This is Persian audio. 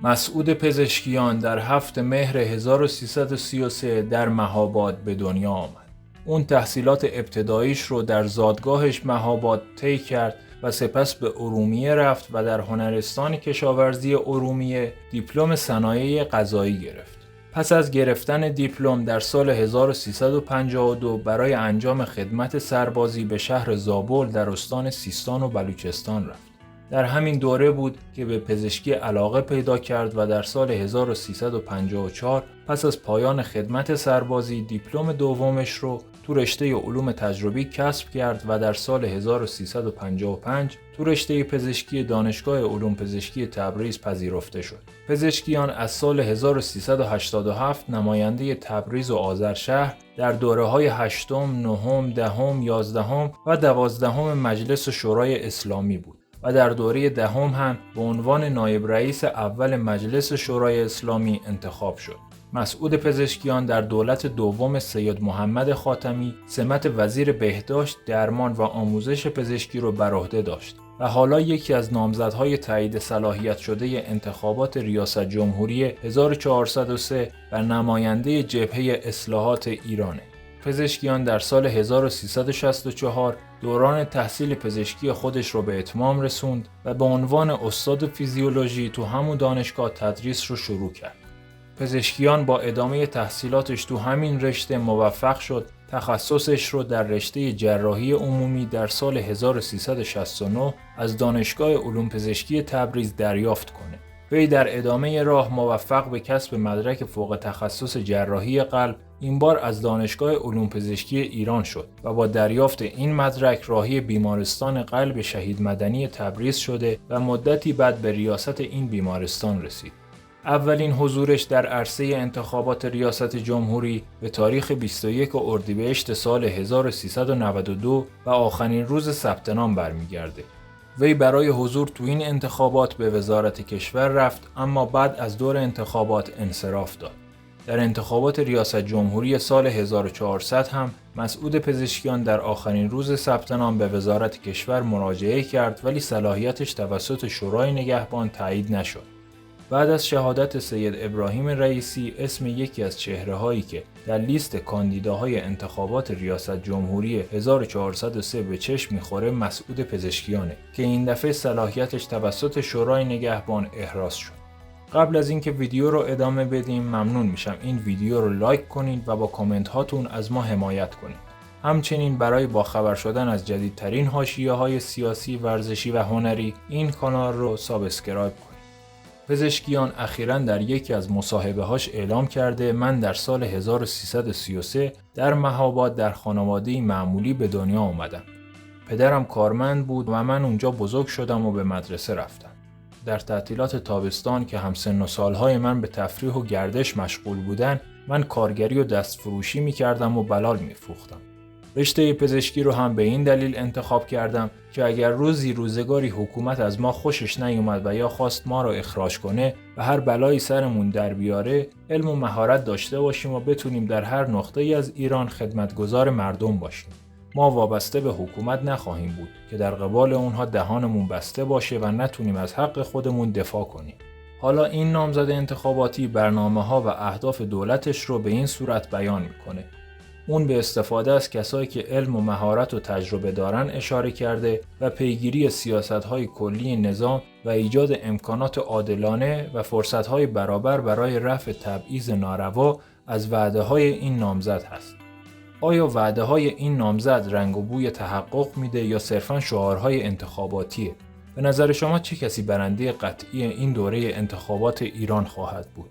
مسعود پزشکیان در 7 مهر 1333 در مهاباد به دنیا آمد. اون تحصیلات ابتداییش رو در زادگاهش مهاباد طی کرد و سپس به ارومیه رفت و در هنرستان کشاورزی ارومیه دیپلم صنایع غذایی گرفت. پس از گرفتن دیپلم در سال 1352 برای انجام خدمت سربازی به شهر زابل در استان سیستان و بلوچستان رفت. در همین دوره بود که به پزشکی علاقه پیدا کرد و در سال 1354 پس از پایان خدمت سربازی دیپلم دومش رو تو رشته علوم تجربی کسب کرد و در سال 1355 تو رشته پزشکی دانشگاه علوم پزشکی تبریز پذیرفته شد. پزشکیان از سال 1387 نماینده تبریز و آذرشهر در دوره‌های 8م، 9م، 10م، 11م و 12م مجلس شورای اسلامی بود و در دوره 10م هم به عنوان نایب رئیس اول مجلس شورای اسلامی انتخاب شد. مسعود پزشکیان در دولت دوم سید محمد خاتمی سمت وزیر بهداشت، درمان و آموزش پزشکی را بر عهده داشت و حالا یکی از نامزدهای تایید صلاحیت شده انتخابات ریاست جمهوری 1403 و نماینده جبهه اصلاحات ایرانه. پزشکیان در سال 1364 دوران تحصیل پزشکی خودش رو به اتمام رسوند و به عنوان استاد فیزیولوژی تو همون دانشگاه تدریس رو شروع کرد. پزشکیان با ادامه تحصیلاتش تو همین رشته موفق شد تخصصش رو در رشته جراحی عمومی در سال 1369 از دانشگاه علوم پزشکی تبریز دریافت کنه. وی در ادامه راه موفق به کسب مدرک فوق تخصص جراحی قلب این بار از دانشگاه علوم پزشکی ایران شد و با دریافت این مدرک راهی بیمارستان قلب شهید مدنی تبریز شده و مدتی بعد به ریاست این بیمارستان رسید. اولین حضورش در عرصه انتخابات ریاست جمهوری به تاریخ 21 اردیبهشت سال 1392 و آخرین روز ثبت نام برمیگرده. وی برای حضور تو این انتخابات به وزارت کشور رفت اما بعد از دور انتخابات انصراف داد. در انتخابات ریاست جمهوری سال 1400 هم مسعود پزشکیان در آخرین روز ثبت نام به وزارت کشور مراجعه کرد ولی صلاحیتش توسط شورای نگهبان تایید نشد. بعد از شهادت سید ابراهیم رئیسی اسم یکی از چهره‌هایی که در لیست کاندیداهای انتخابات ریاست جمهوری 1403 به چشم می‌خوره مسعود پزشکیانه که این دفعه صلاحیتش توسط شورای نگهبان احراز شد. قبل از اینکه ویدیو رو ادامه بدیم ممنون میشم این ویدیو رو لایک کنید و با کامنت هاتون از ما حمایت کنید. همچنین برای باخبر شدن از جدیدترین حاشیه‌های سیاسی، ورزشی و هنری این کانال رو سابسکرایب کنید. پزشکیان اخیراً در یکی از مصاحبه‌هاش اعلام کرده من در سال 1333 در مهاباد در خانواده‌ای معمولی به دنیا آمدم. پدرم کارمند بود و من اونجا بزرگ شدم و به مدرسه رفتم. در تعطیلات تابستان که همسن و سالهای من به تفریح و گردش مشغول بودن من کارگری و دستفروشی می‌کردم و بلال می‌فروختم. رشته پزشکی رو هم به این دلیل انتخاب کردم که اگر روزگاری حکومت از ما خوشش نیومد و یا خواست ما رو اخراج کنه و هر بلایی سرمون در بیاره علم و مهارت داشته باشیم و بتونیم در هر نقطه‌ای از ایران خدمتگزار مردم باشیم. ما وابسته به حکومت نخواهیم بود که در قبال اونها دهانمون بسته باشه و نتونیم از حق خودمون دفاع کنیم. حالا این نامزد انتخاباتی برنامه‌ها و اهداف دولتش رو به این صورت بیان میکنه. اون به استفاده از کسایی که علم و مهارت و تجربه دارن اشاره کرده و پیگیری سیاست‌های کلی نظام و ایجاد امکانات عادلانه و فرصت‌های برابر برای رفع تبعیض ناروا از وعده‌های این نامزد هست. آیا وعده‌های این نامزد رنگ و بوی تحقق میده یا صرفاً شعارهای انتخاباتیه؟ به نظر شما چه کسی برنده قطعی این دوره انتخابات ایران خواهد بود؟